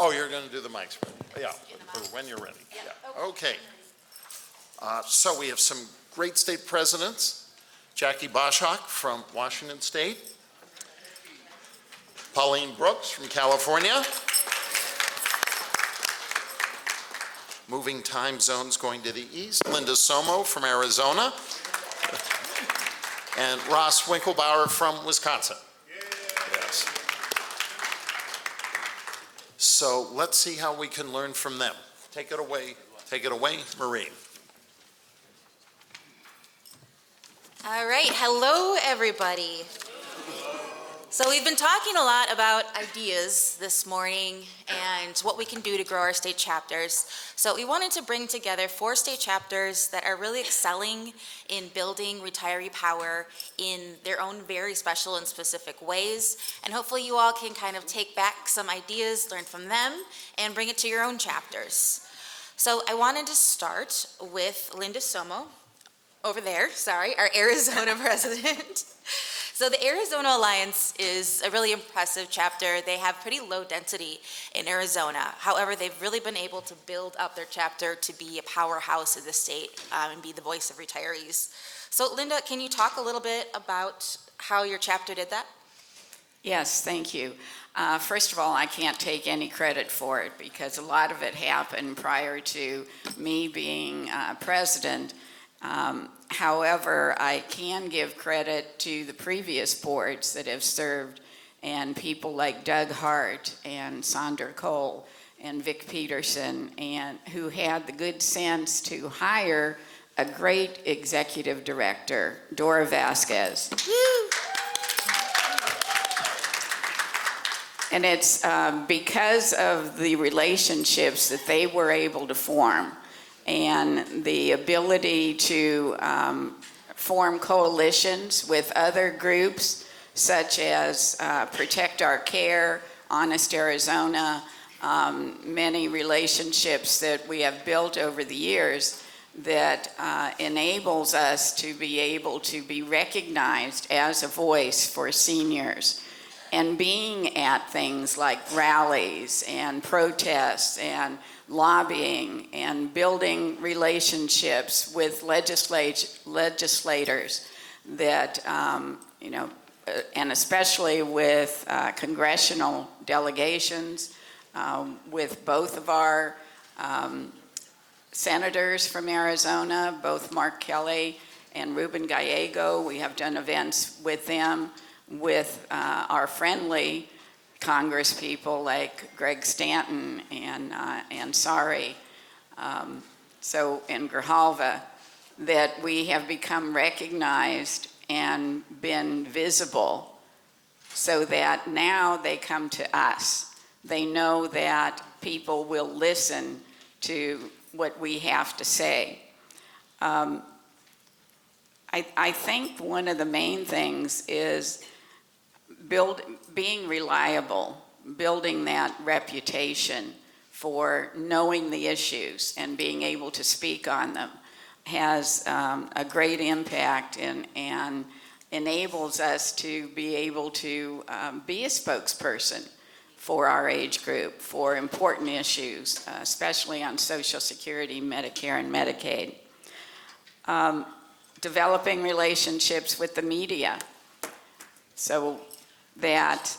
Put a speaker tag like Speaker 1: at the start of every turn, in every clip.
Speaker 1: Oh, you're going to do the mics. Yeah, for when you're ready. Yeah. Okay. So we have some great state presidents. Jackie Boschok from Washington State. Pauline Brooks from California. Moving time zones going to the east. Linda Somo from Arizona. And Ross Winklbauer from Wisconsin. Yes. So let's see how we can learn from them. Take it away, Maureen.
Speaker 2: All right, hello everybody. So we've been talking a lot about ideas this morning and what we can do to grow our state chapters. So we wanted to bring together 4 state chapters that are really excelling in building retiree power in their own very special and specific ways. And hopefully you all can kind of take back some ideas, learn from them, and bring it to your own chapters. So I wanted to start with Linda Somo, over there, sorry, our Arizona president. So the Arizona Alliance is a really impressive chapter. They have pretty low density in Arizona. However, they've really been able to build up their chapter to be a powerhouse in the state and be the voice of retirees. So Linda, can you talk a little bit about how your chapter did that?
Speaker 3: Yes, thank you. First of all, I can't take any credit for it because a lot of it happened prior to me being president. However, I can give credit to the previous boards that have served and people like Doug Hart and Sandra Cole and Vic Peterson, and who had the good sense to hire a great executive director, Dora Vasquez. And it's because of the relationships that they were able to form and the ability to form coalitions with other groups such as Protect Our Care, Honest Arizona, many relationships that we have built over the years that enables us to be able to be recognized as a voice for seniors. And being at things like rallies and protests and lobbying and building relationships with legislators that, and especially with congressional delegations, with both of our senators from Arizona, both Mark Kelly and Ruben Gallego. We have done events with them, with our friendly Congress people like Greg Stanton and Ansari, so in Grijalva, that we have become recognized and been visible so that now they come to us. They know that people will listen to what we have to say. I think one of the main things is being reliable, building that reputation for knowing the issues and being able to speak on them has a great impact and enables us to be able to be a spokesperson for our age group for important issues, especially on Social Security, Medicare, and Medicaid. Developing relationships with the media so that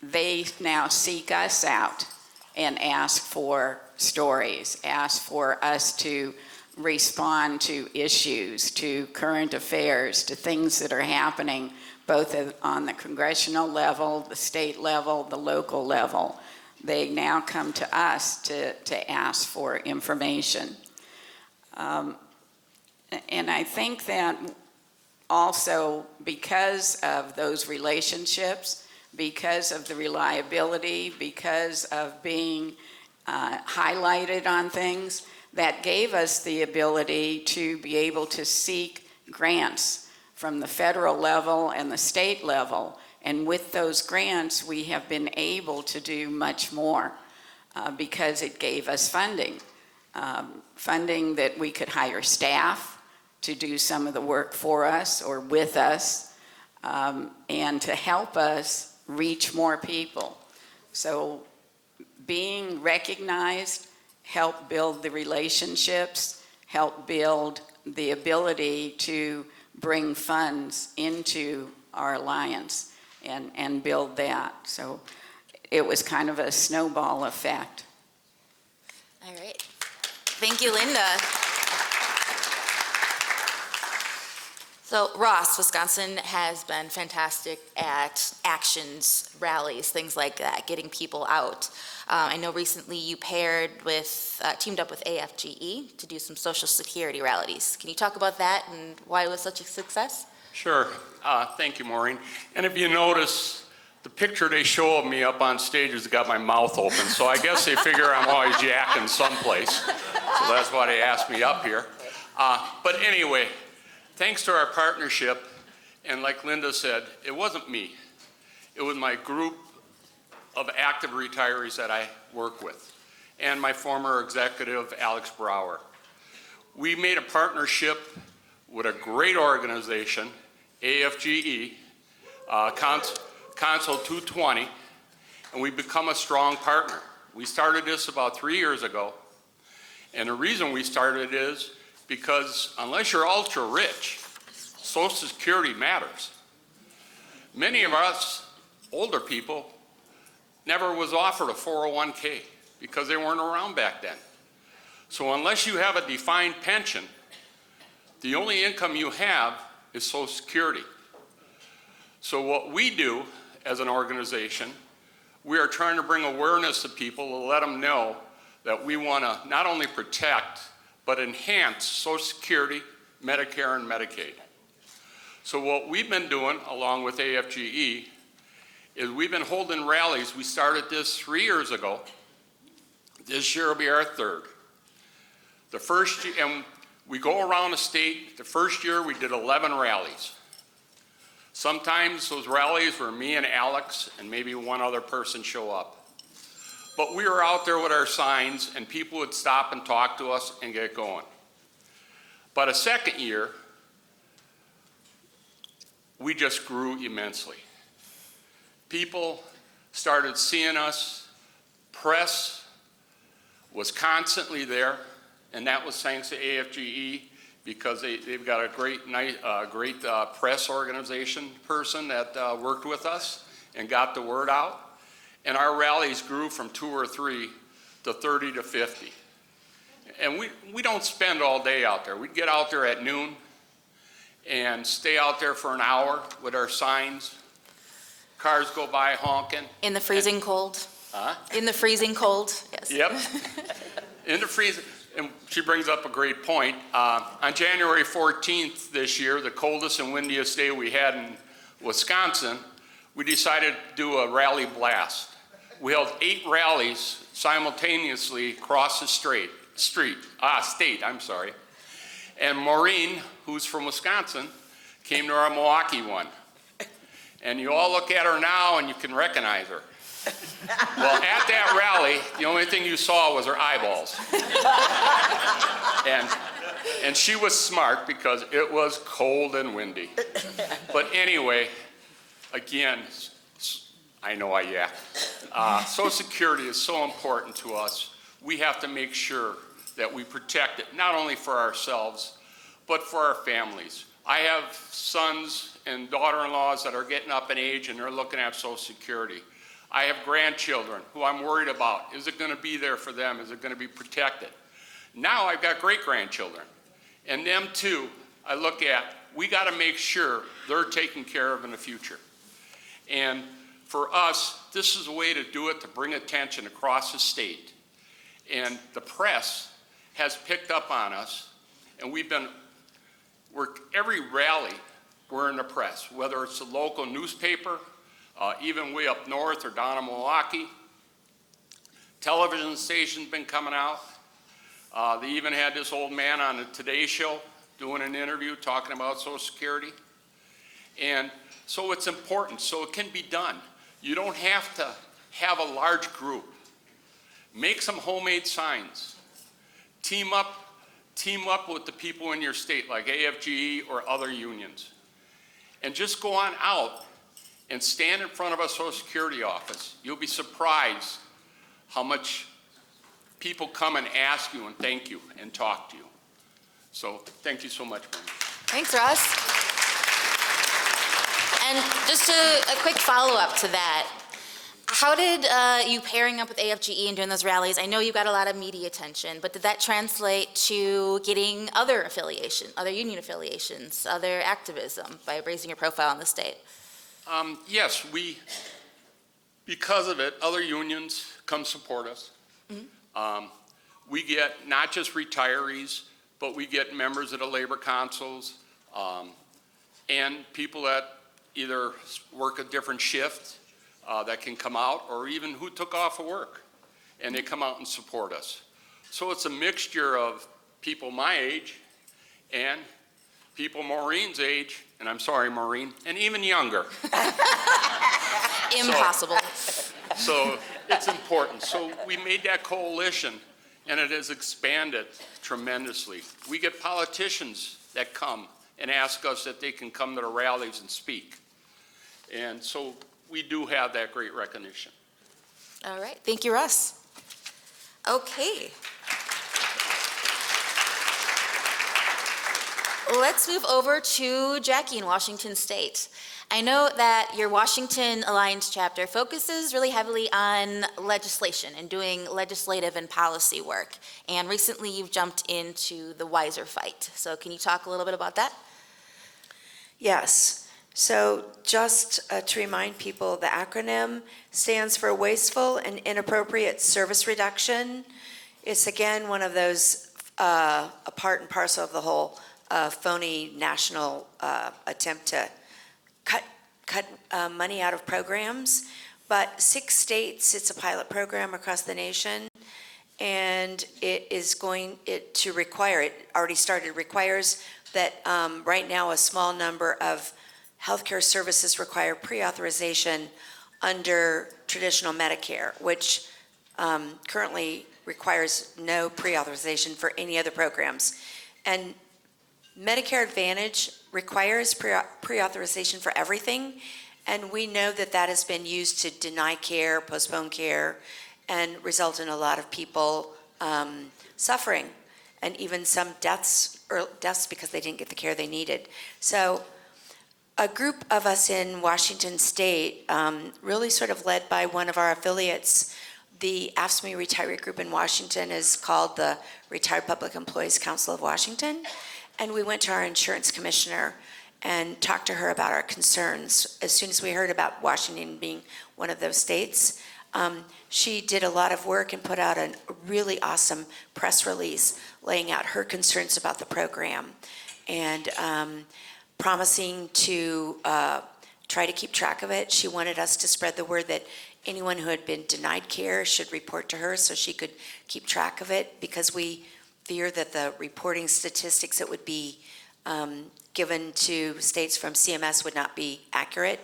Speaker 3: they now seek us out and ask for stories, ask for us to respond to issues, to current affairs, to things that are happening both on the congressional level, the state level, the local level. They now come to us to ask for information. And I think that also because of those relationships, because of the reliability, because of being highlighted on things, that gave us the ability to be able to seek grants from the federal level and the state level. And with those grants, we have been able to do much more because it gave us funding. Funding that we could hire staff to do some of the work for us or with us, and to help us reach more people. So being recognized helped build the relationships, helped build the ability to bring funds into our alliance and build that. So it was kind of a snowball effect.
Speaker 2: All right. Thank you, Linda. So Ross, Wisconsin has been fantastic at actions, rallies, things like that, getting people out. I know recently you teamed up with AFGE to do some Social Security rallies. Can you talk about that and why it was such a success?
Speaker 4: Sure. Thank you, Maureen. And if you notice, the picture they show of me up on stage has got my mouth open, so I guess they figure I'm always yakking someplace. So that's why they asked me up here. But anyway, thanks to our partnership, and like Linda said, it wasn't me. It was my group of active retirees that I work with, and my former executive, Alex Brower. We made a partnership with a great organization, AFGE, Council 220, and we've become a strong partner. We started this about 3 years ago, and the reason we started is because unless you're ultra rich, Social Security matters. Many of us older people never was offered a 401k because they weren't around back then. So unless you have a defined pension, the only income you have is Social Security. So what we do as an organization, we are trying to bring awareness to people to let them know that we want to not only protect, but enhance Social Security, Medicare, and Medicaid. So what we've been doing, along with AFGE, is we've been holding rallies. We started this 3 years ago. This year will be our third. The first year, and we go around the state. The first year we did 11 rallies. Sometimes those rallies were me and Alex and maybe one other person show up. But we were out there with our signs and people would stop and talk to us and get going. But a second year, we just grew immensely. People started seeing us. Press was constantly there, and that was thanks to AFGE because they've got a great press organization person that worked with us and got the word out. And our rallies grew from 2 or 3 to 30 to 50. And we don't spend all day out there. We'd get out there at noon and stay out there for an hour with our signs. Cars go by honking.
Speaker 2: In the freezing cold?
Speaker 4: Huh?
Speaker 2: In the freezing cold, yes.
Speaker 4: Yep. In the freezing. And she brings up a great point. On January 14th this year, the coldest and windiest day we had in Wisconsin, we decided to do a rally blast. We held 8 rallies simultaneously across the state. And Maureen, who's from Wisconsin, came to our Milwaukee one. And you all look at her now and you can recognize her. Well, at that rally, the only thing you saw was her eyeballs. And she was smart because it was cold and windy. But anyway, again, I know I yak. Social Security is so important to us. We have to make sure that we protect it, not only for ourselves, but for our families. I have sons and daughter-in-laws that are getting up in age and they're looking at Social Security. I have grandchildren who I'm worried about. Is it going to be there for them? Is it going to be protected? Now I've got great-grandchildren. And them too, I look at, we got to make sure they're taken care of in the future. And for us, this is a way to do it, to bring attention across the state. And the press has picked up on us, and every rally, we're in the press, whether it's the local newspaper, even way up north or down in Milwaukee. Television station's been coming out. They even had this old man on the Today Show doing an interview talking about Social Security. And so it's important, so it can be done. You don't have to have a large group. Make some homemade signs. Team up with the people in your state, like AFGE or other unions. And just go on out and stand in front of a Social Security office. You'll be surprised how much people come and ask you and thank you and talk to you. So thank you so much, Maureen.
Speaker 2: Thanks, Ross. And just a quick follow-up to that. How did you pairing up with AFGE and doing those rallies, I know you got a lot of media attention, but did that translate to getting other affiliation, other union affiliations, other activism by raising your profile in the state?
Speaker 4: Yes, because of it, other unions come support us. We get not just retirees, but we get members of the labor councils and people that either work a different shift that can come out, or even who took off of work, and they come out and support us. So it's a mixture of people my age and people Maureen's age, and I'm sorry, Maureen, and even younger.
Speaker 2: Impossible.
Speaker 4: So it's important. So we made that coalition, and it has expanded tremendously. We get politicians that come and ask us if they can come to the rallies and speak. And so we do have that great recognition.
Speaker 2: All right, thank you, Russ. Okay. Let's move over to Jackie in Washington State. I know that your Washington Alliance chapter focuses really heavily on legislation and doing legislative and policy work. And recently you've jumped into the Wiser fight. So can you talk a little bit about that?
Speaker 5: Yes. So just to remind people, the acronym stands for Wasteful and Inappropriate Service Reduction. It's again one of those a part and parcel of the whole phony national attempt to cut money out of programs. But 6 states, it's a pilot program across the nation, and it is going to require, it already started, requires that right now a small number of healthcare services require pre-authorization under traditional Medicare, which currently requires no pre-authorization for any other programs. And Medicare Advantage requires pre-authorization for everything, and we know that that has been used to deny care, postpone care, and result in a lot of people suffering, and even some deaths because they didn't get the care they needed. So a group of us in Washington State, really sort of led by one of our affiliates, the AFSCME retiree group in Washington is called the Retired Public Employees Council of Washington. And we went to our insurance commissioner and talked to her about our concerns. As soon as we heard about Washington being one of those states, she did a lot of work and put out a really awesome press release laying out her concerns about the program and promising to try to keep track of it. She wanted us to spread the word that anyone who had been denied care should report to her so she could keep track of it, because we fear that the reporting statistics that would be given to states from CMS would not be accurate.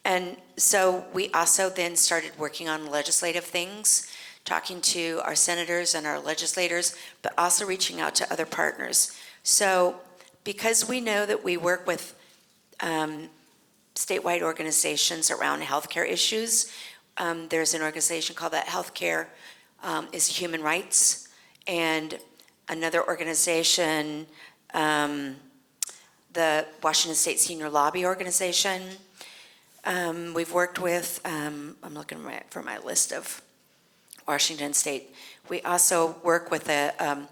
Speaker 5: And so we also then started working on legislative things, talking to our senators and our legislators, but also reaching out to other partners. So because we know that we work with statewide organizations around healthcare issues, there's an organization called that Healthcare is Human Rights, and another organization, the Washington State Senior Lobby Organization. We've worked with, I'm looking for my list of Washington State. We also work with a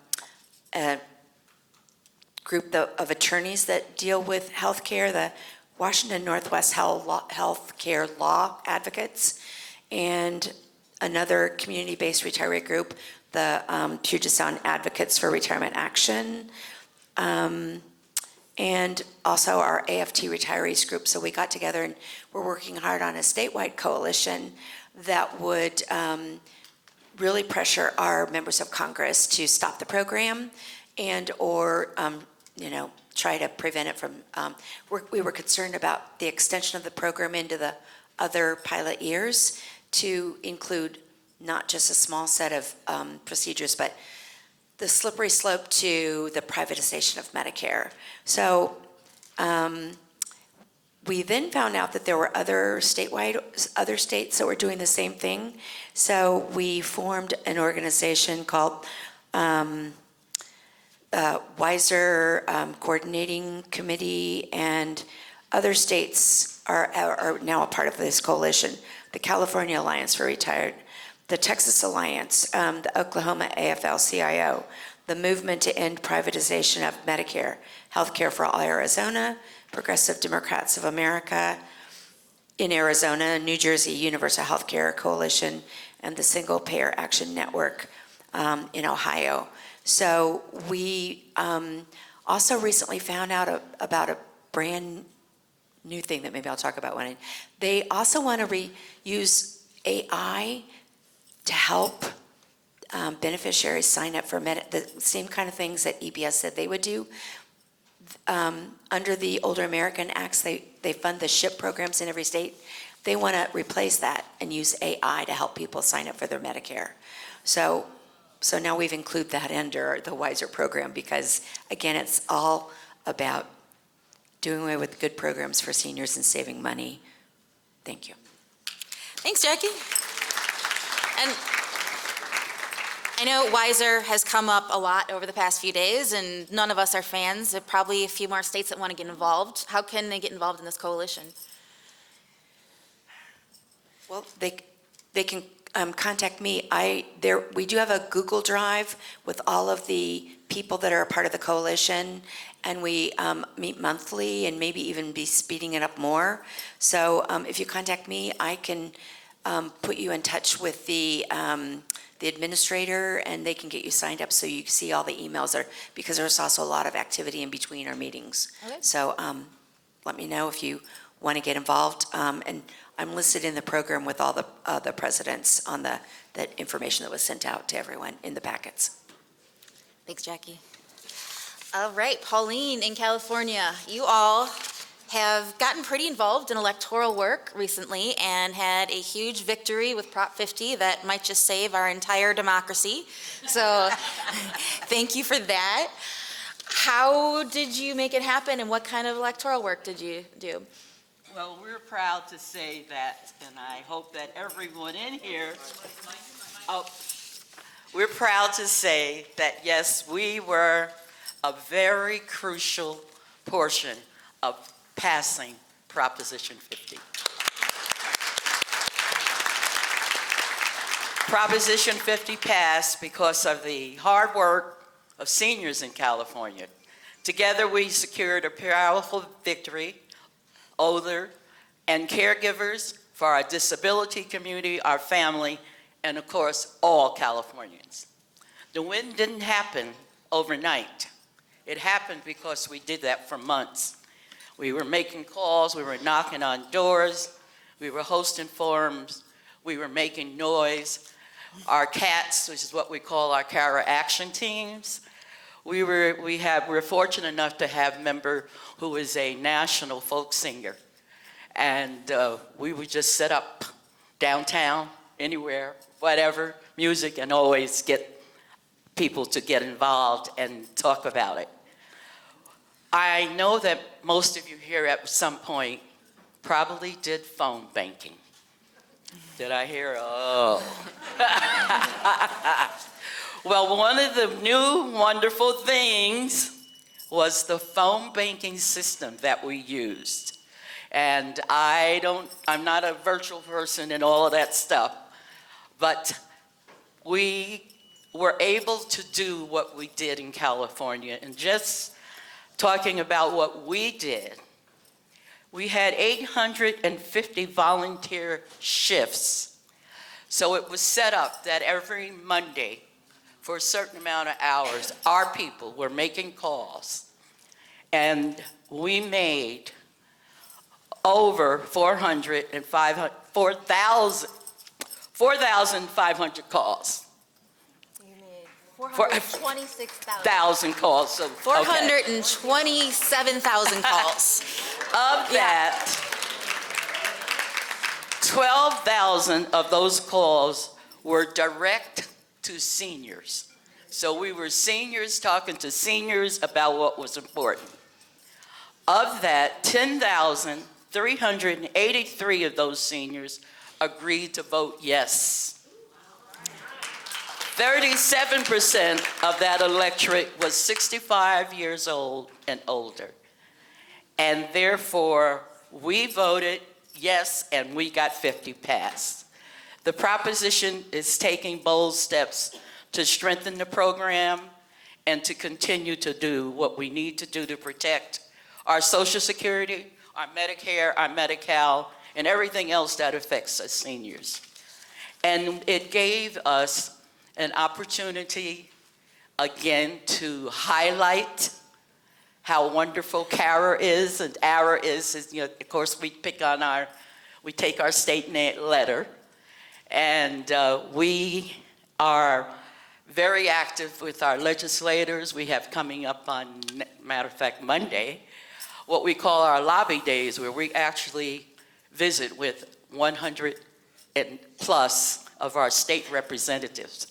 Speaker 5: group of attorneys that deal with healthcare, the Washington Northwest Healthcare Law Advocates, and another community-based retiree group, the Puget Sound Advocates for Retirement Action, and also our AFT retirees group. So we got together and we're working hard on a statewide coalition that would really pressure our members of Congress to stop the program and or try to prevent it from, we were concerned about the extension of the program into the other pilot years to include not just a small set of procedures, but the slippery slope to the privatization of Medicare. So We then found out that there were other states that were doing the same thing. So we formed an organization called Wiser Coordinating Committee, and other states are now a part of this coalition. The California Alliance for Retired, the Texas Alliance, the Oklahoma AFL-CIO, the Movement to End Privatization of Medicare, Healthcare for All Arizona, Progressive Democrats of America in Arizona, New Jersey Universal Healthcare Coalition, and the Single Payer Action Network in Ohio. So we also recently found out about a brand new thing that maybe I'll talk about when they also want to use AI to help beneficiaries sign up for the same kind of things that EBS said they would do. Under the Older American Acts, they fund the SHIP programs in every state. They want to replace that and use AI to help people sign up for their Medicare. So now we've included that under the Wiser program because, again, it's all about doing away with good programs for seniors and saving money. Thank you.
Speaker 2: Thanks, Jackie. And I know Wiser has come up a lot over the past few days, and none of us are fans. There are probably a few more states that want to get involved. How can they get involved in this coalition?
Speaker 5: Well, they can contact me. We do have a Google Drive with all of the people that are a part of the coalition, and we meet monthly and maybe even be speeding it up more. So if you contact me, I can put you in touch with the administrator, and they can get you signed up so you see all the emails because there's also a lot of activity in between our meetings.
Speaker 2: Okay.
Speaker 5: So let me know if you want to get involved. And I'm listed in the program with all the presidents on that information that was sent out to everyone in the packets.
Speaker 2: Thanks, Jackie. All right, Pauline in California, you all have gotten pretty involved in electoral work recently and had a huge victory with Prop 50 that might just save our entire democracy. So thank you for that. How did you make it happen, and what kind of electoral work did you do?
Speaker 6: Well, we're proud to say that, and I hope that everyone in here, we're proud to say that, yes, we were a very crucial portion of passing Proposition 50. Proposition 50 passed because of the hard work of seniors in California. Together, we secured a powerful victory, older and caregivers, for our disability community, our family, and of course, all Californians. The win didn't happen overnight. It happened because we did that for months. We were making calls, we were knocking on doors, we were hosting forums, we were making noise. Our CATs, which is what we call our Cara Action Teams, we're fortunate enough to have a member who is a national folk singer. And we would just set up downtown, anywhere, whatever, music, and always get people to get involved and talk about it. I know that most of you here at some point probably did phone banking. Did I hear? Oh. Well, one of the new wonderful things was the phone banking system that we used. And I'm not a virtual person and all of that stuff, but we were able to do what we did in California. And just talking about what we did, we had 850 volunteer shifts. So it was set up that every Monday, for a certain amount of hours, our people were making calls. And we made over 4,500 calls.
Speaker 2: You made 426,000.
Speaker 6: Calls. So,
Speaker 2: 427,000 calls.
Speaker 6: Of that, 12,000 of those calls were direct to seniors. So we were seniors talking to seniors about what was important. Of that, 10,000 383 of those seniors agreed to vote yes. 37% of that electorate was 65 years old and older. And therefore, we voted yes, and we got 50 passed. The proposition is taking bold steps to strengthen the program and to continue to do what we need to do to protect our Social Security, our Medicare, our Medi-Cal, and everything else that affects us seniors. And it gave us an opportunity, again, to highlight how wonderful CARA is, and ARA is, you know, of course, we take our state letter, and we are very active with our legislators. We have coming up on, matter of fact, Monday, what we call our lobby days, where we actually visit with 100 and plus of our state representatives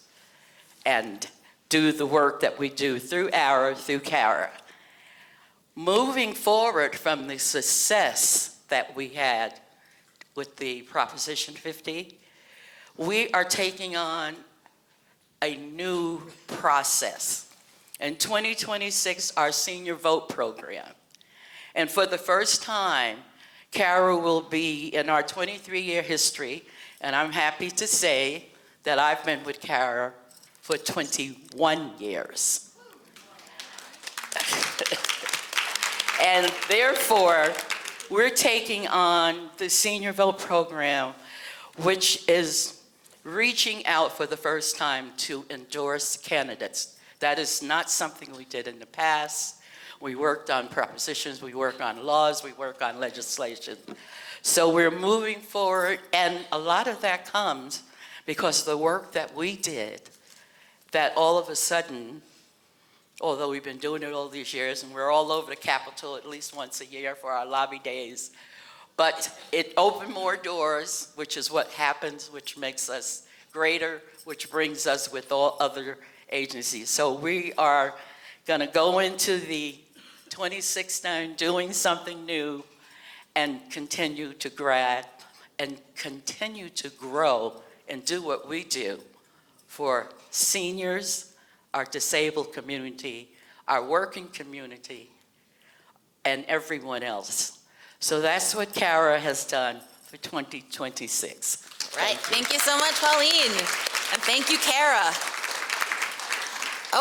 Speaker 6: and do the work that we do through ARA, through CARA. Moving forward from the success that we had with the Proposition 50, we are taking on a new process. In 2026, our senior vote program. And for the first time, CARA will be in our 23-year history, and I'm happy to say that I've been with CARA for 21 years. And therefore, we're taking on the senior vote program, which is reaching out for the first time to endorse candidates. That is not something we did in the past. We worked on propositions, we work on laws, we work on legislation. So we're moving forward, and a lot of that comes because of the work that we did, that all of a sudden, although we've been doing it all these years, and we're all over the Capitol at least once a year for our lobby days, but it opened more doors, which is what happens, which makes us greater, which brings us with all other agencies. So we are going to go into the 2016 doing something new and continue to grad and continue to grow and do what we do for seniors, our disabled community, our working community, and everyone else. So that's what CARA has done for 2026.
Speaker 2: Right, thank you so much, Pauline. And thank you, Kara.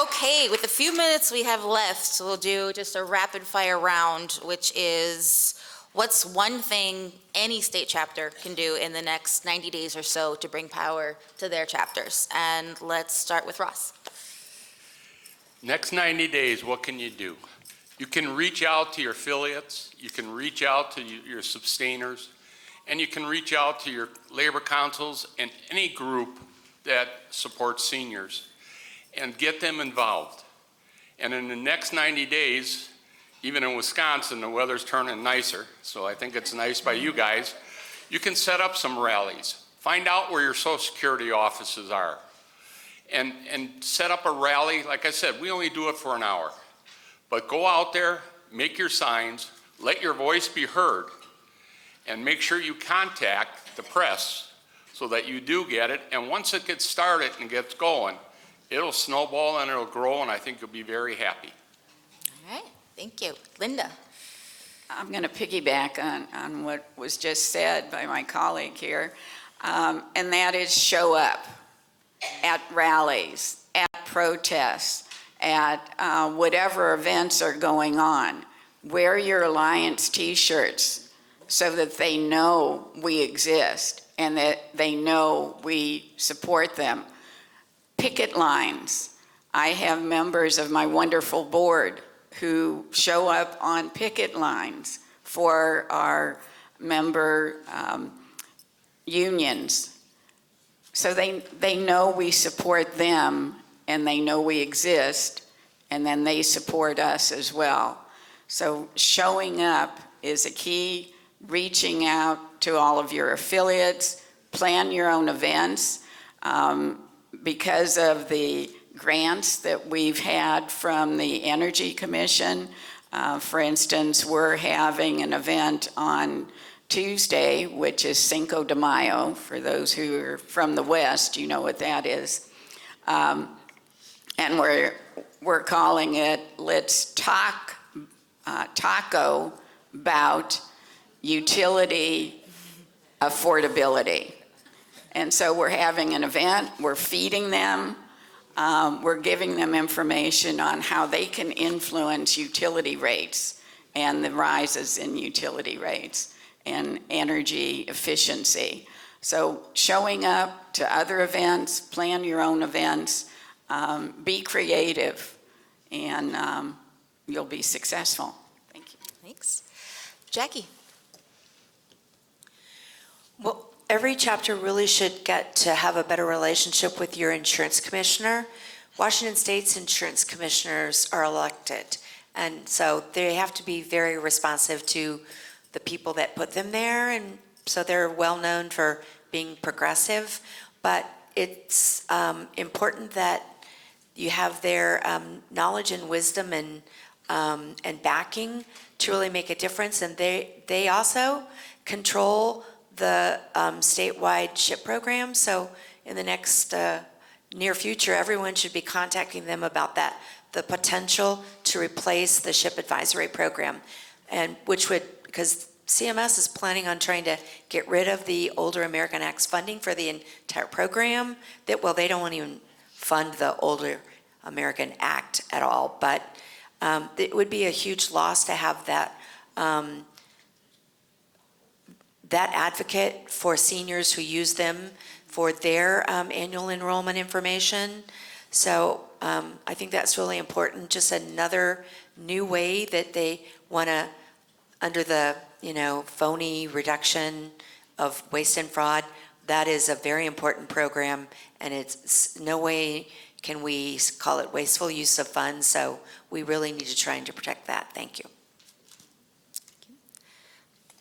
Speaker 2: Okay, with the few minutes we have left, we'll do just a rapid fire round, which is what's one thing any state chapter can do in the next 90 days or so to bring power to their chapters? And let's start with Ross.
Speaker 4: Next 90 days, what can you do? You can reach out to your affiliates, you can reach out to your sustainers, and you can reach out to your labor councils and any group that supports seniors and get them involved. And in the next 90 days, even in Wisconsin, the weather's turning nicer, so I think it's nice by you guys. You can set up some rallies. Find out where your Social Security offices are. And set up a rally. Like I said, we only do it for an hour. But go out there, make your signs, let your voice be heard, and make sure you contact the press so that you do get it. And once it gets started and gets going, it'll snowball and it'll grow, and I think you'll be very happy.
Speaker 2: All right, thank you. Linda.
Speaker 3: I'm going to piggyback on what was just said by my colleague here, and that is show up at rallies, at protests, at whatever events are going on. Wear your Alliance t-shirts so that they know we exist and that they know we support them. Picket lines. I have members of my wonderful board who show up on picket lines for our member unions. So they know we support them and they know we exist, and then they support us as well. So showing up is a key, reaching out to all of your affiliates, plan your own events. Because of the grants that we've had from the Energy Commission, For instance, we're having an event on Tuesday, which is Cinco de Mayo. For those who are from the West, you know what that is. And we're calling it Let's Talk Taco About Utility Affordability. And so we're having an event, we're feeding them, we're giving them information on how they can influence utility rates and the rises in utility rates and energy efficiency. So showing up to other events, plan your own events, be creative, and you'll be successful. Thank you.
Speaker 2: Thanks. Jackie?
Speaker 5: Well, every chapter really should get to have a better relationship with your insurance commissioner. Washington State's insurance commissioners are elected, and so they have to be very responsive to the people that put them there, and so they're well known for being progressive. But it's important that you have their knowledge and wisdom and backing to really make a difference. And they also control the statewide SHIP program. So in the next near future, everyone should be contacting them about that, the potential to replace the SHIP advisory program, and which would, because CMS is planning on trying to get rid of the Older American Acts funding for the entire program. That, well, they don't want to even fund the Older American Act at all, but it would be a huge loss to have that that advocate for seniors who use them for their annual enrollment information. So I think that's really important. Just another new way that they want to, under the phony reduction of waste and fraud, that is a very important program, and it's no way can we call it wasteful use of funds. So we really need to try to protect that. Thank you.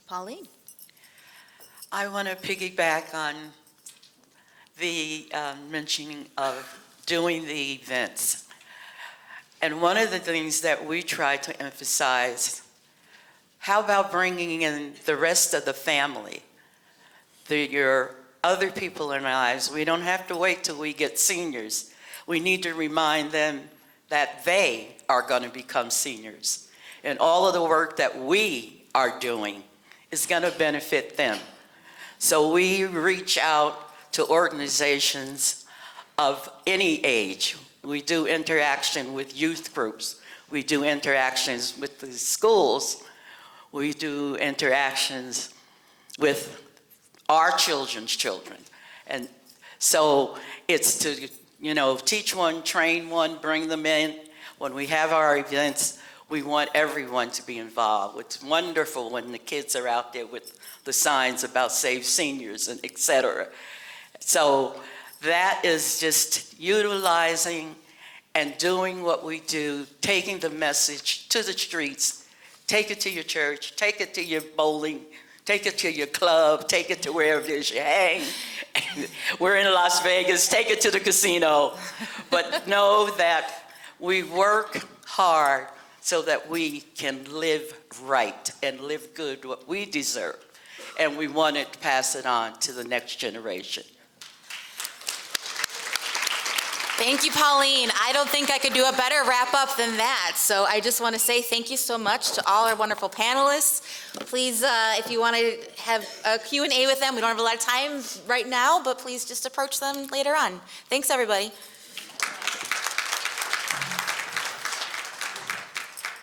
Speaker 2: Pauline?
Speaker 6: I want to piggyback on the mentioning of doing the events. And one of the things that we try to emphasize, how about bringing in the rest of the family, your other people in our lives? We don't have to wait till we get seniors. We need to remind them that they are going to become seniors. And all of the work that we are doing is going to benefit them. So we reach out to organizations of any age. We do interaction with youth groups. We do interactions with the schools. We do interactions with our children's children. And so it's to, teach one, train one, bring them in. When we have our events, we want everyone to be involved. It's wonderful when the kids are out there with the signs about Save Seniors and et cetera. So that is just utilizing and doing what we do, taking the message to the streets, take it to your church, take it to your bowling, take it to your club, take it to wherever it is you hang. We're in Las Vegas, take it to the casino. But know that we work hard so that we can live right and live good what we deserve. And we want to pass it on to the next generation.
Speaker 2: Thank you, Pauline. I don't think I could do a better wrap-up than that. So I just want to say thank you so much to all our wonderful panelists. Please, if you want to have a Q&A with them, we don't have a lot of time right now, but please just approach them later on. Thanks, everybody.